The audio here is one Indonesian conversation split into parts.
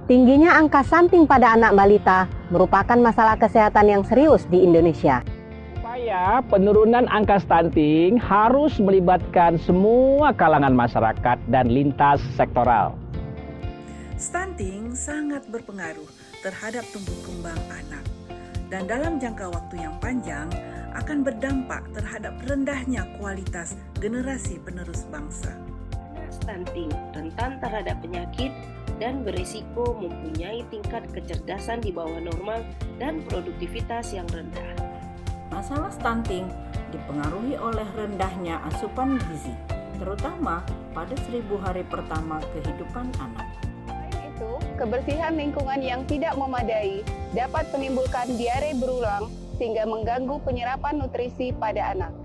Tingginya angka stunting pada anak balita merupakan masalah kesehatan yang serius di Indonesia. Upaya penurunan angka stunting harus melibatkan semua kalangan masyarakat dan lintas sektoral. Stunting sangat berpengaruh terhadap tumbuh kembang anak dan dalam jangka waktu yang panjang akan berdampak terhadap rendahnya kualitas generasi penerus bangsa. Stunting rentan terhadap penyakit dan berisiko mempunyai tingkat kecerdasan di bawah normal dan produktivitas yang rendah. Masalah stunting dipengaruhi oleh rendahnya asupan gizi, terutama pada 1000 hari pertama kehidupan anak. Selain itu, kebersihan lingkungan yang tidak memadai dapat menimbulkan diare berulang sehingga mengganggu penyerapan nutrisi pada anak.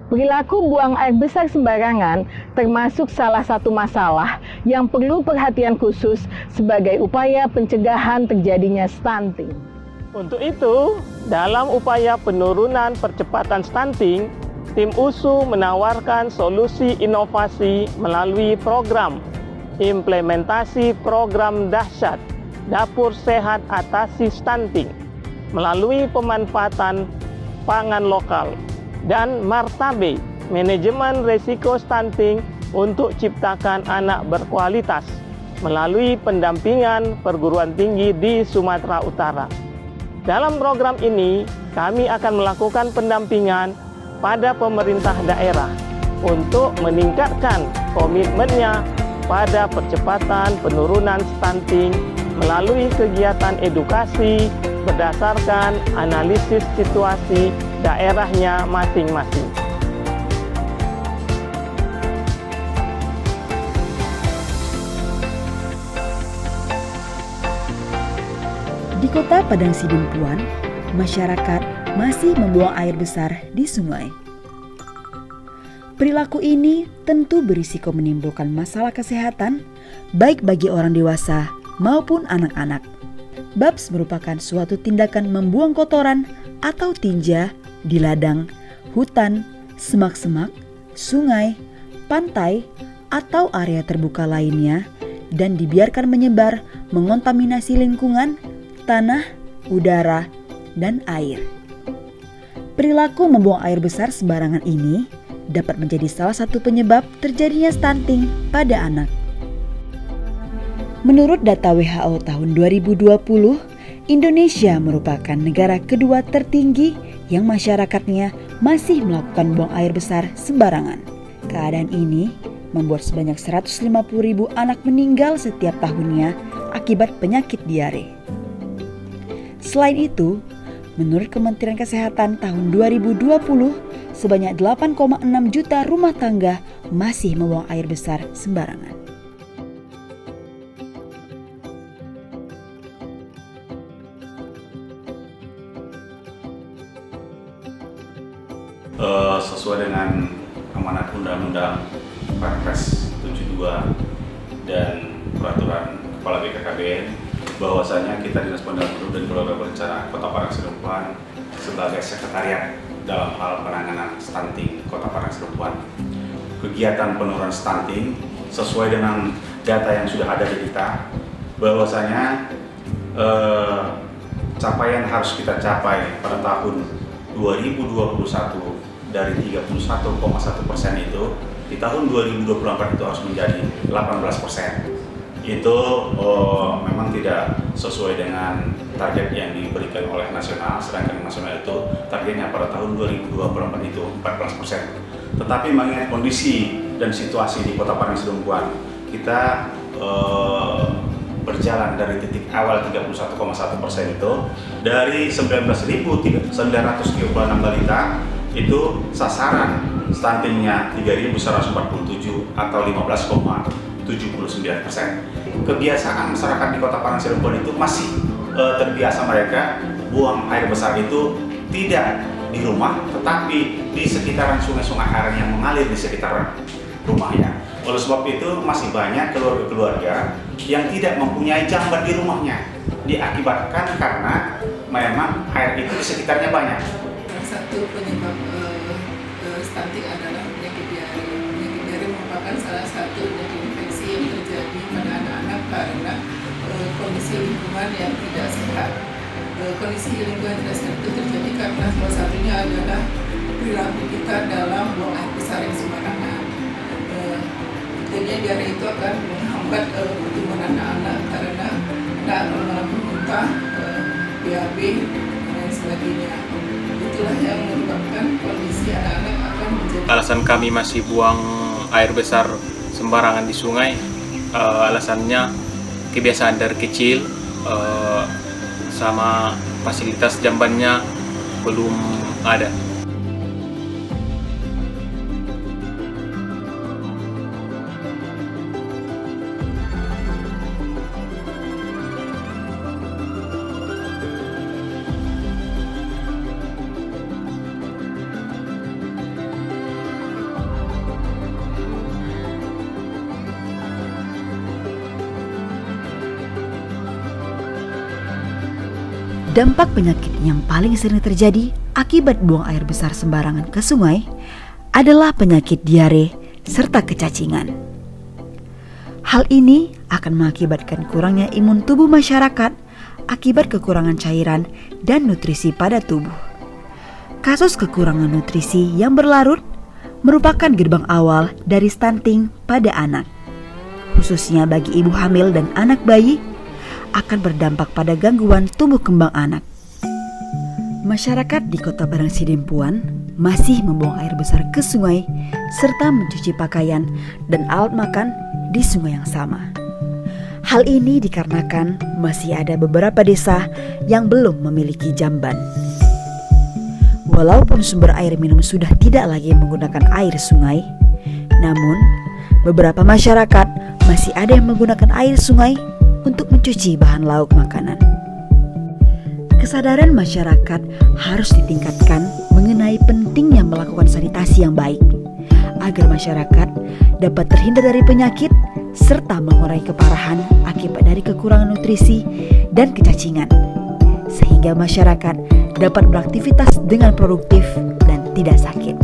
Perilaku buang air besar sembarangan termasuk salah satu masalah yang perlu perhatian khusus sebagai upaya pencegahan terjadinya stunting. Untuk itu, dalam upaya penurunan percepatan stunting, tim USU menawarkan solusi inovasi melalui program implementasi program dahsyat Dapur Sehat Atasi Stunting melalui pemanfaatan pangan lokal dan Martabe, manajemen risiko stunting untuk ciptakan anak berkualitas melalui pendampingan perguruan tinggi di Sumatera Utara. Dalam program ini, kami akan melakukan pendampingan pada pemerintah daerah untuk meningkatkan komitmennya pada percepatan penurunan stunting melalui kegiatan edukasi berdasarkan analisis situasi daerahnya masing-masing. Di kota Padang Sidempuan, masyarakat masih membuang air besar di sungai. Perilaku ini tentu berisiko menimbulkan masalah kesehatan, baik bagi orang dewasa maupun anak-anak. Babs merupakan suatu tindakan membuang kotoran atau tinja di ladang, hutan, semak-semak, sungai, pantai, atau area terbuka lainnya dan dibiarkan menyebar mengontaminasi lingkungan, tanah, udara, dan air. Perilaku membuang air besar sembarangan ini dapat menjadi salah satu penyebab terjadinya stunting pada anak. Menurut data WHO tahun 2020, Indonesia merupakan negara kedua tertinggi yang masyarakatnya masih melakukan buang air besar sembarangan. Keadaan ini membuat sebanyak 150.000 anak meninggal setiap tahunnya akibat penyakit diare. Selain itu, menurut Kementerian Kesehatan tahun 2020, sebanyak 8,6 juta rumah tangga masih membuang air besar sembarangan. Sesuai dengan amanat Undang-Undang Perpres 72 dan Peraturan Kepala BKKBN, bahwasanya kita Dinas Pemberdayaan Perempuan dan Keluarga Berencana Kota Padang Sidempuan sebagai sekretariat dalam hal penanganan stunting Kota Padang Sidempuan. Kegiatan penurunan stunting sesuai dengan data yang sudah ada di kita, bahwasanya capaian harus kita capai pada tahun 2021 dari 31,1% itu di tahun 2024 itu harus menjadi 18%. Itu memang tidak sesuai dengan target yang diberikan oleh nasional, sedangkan nasional itu targetnya pada tahun 2024 itu 14%. Tetapi mengingat kondisi dan situasi di Kota Padang Sidempuan, kita berjalan dari titik awal 31,1% itu dari 19.936 balita itu sasaran stuntingnya 3.147 atau 15,79%. Kebiasaan masyarakat di Kota Padang Sidempuan itu masih terbiasa mereka buang air besar itu tidak di rumah, tetapi di sekitaran sungai-sungai air yang mengalir di sekitaran rumahnya. Oleh sebab itu masih banyak keluarga-keluarga yang tidak mempunyai jamban di rumahnya, diakibatkan karena memang air itu di sekitarnya banyak. Satu penyebab stunting adalah penyakit diare. Penyakit diare merupakan salah satu penyakit infeksi yang terjadi pada anak-anak karena kondisi kondisi lingkungan yang tidak sehat. Kondisi lingkungan tidak sehat itu terjadi karena salah satunya adalah perilaku kita dalam buang air besar yang sembarangan. Jadinya diare itu akan menghambat pertumbuhan anak-anak karena anak mengalami muntah, BAB, dan lain sebagainya. Itulah yang menyebabkan kondisi anak-anak akan menjadi. Alasan kami masih buang air besar sembarangan di sungai, alasannya kebiasaan dari kecil, sama fasilitas jambannya belum ada. Dampak penyakit yang paling sering terjadi akibat buang air besar sembarangan ke sungai adalah penyakit diare serta kecacingan. Hal ini akan mengakibatkan kurangnya imun tubuh masyarakat akibat kekurangan cairan dan nutrisi pada tubuh. Kasus kekurangan nutrisi yang berlarut merupakan gerbang awal dari stunting pada anak, khususnya bagi ibu hamil dan anak bayi, akan berdampak pada gangguan tumbuh kembang anak. Masyarakat di Kota Barangsidempuan masih membuang air besar ke sungai serta mencuci pakaian dan alat makan di sungai yang sama. Hal ini dikarenakan masih ada beberapa desa yang belum memiliki jamban. Walaupun sumber air minum sudah tidak lagi menggunakan air sungai, namun beberapa masyarakat masih ada yang menggunakan air sungai untuk mencuci bahan lauk makanan. Kesadaran masyarakat harus ditingkatkan mengenai pentingnya melakukan sanitasi yang baik agar masyarakat dapat terhindar dari penyakit serta mengurangi keparahan akibat dari kekurangan nutrisi dan kecacingan, sehingga masyarakat dapat beraktivitas dengan produktif dan tidak sakit.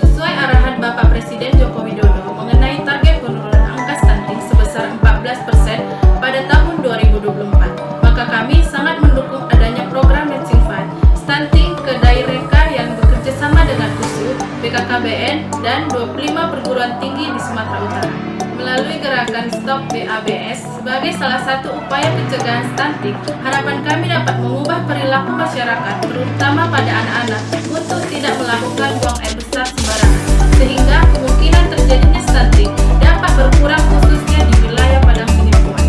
Sesuai arahan Bapak Presiden Joko Widodo mengenai target penurunan angka stunting sebesar 14% pada tahun 2024, maka kami sangat mendukung adanya program Matching Fund Stunting ke Daireka yang bekerja sama dengan USU, BKKBN, dan 25 perguruan tinggi di Sumatera Utara. Melalui gerakan Stop BABS sebagai salah satu upaya pencegahan stunting, harapan kami dapat mengubah perilaku masyarakat, terutama pada anak-anak, untuk tidak melakukan buang air besar sembarangan, sehingga kemungkinan terjadinya stunting dapat berkurang khususnya di wilayah Padang Sidempuan.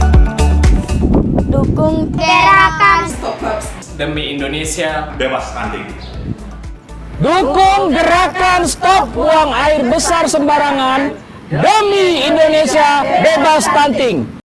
Dukung gerakan Stop Babs Demi Indonesia Bebas stunting. Dukung gerakan stop buang air besar sembarangan demi Indonesia bebas stunting.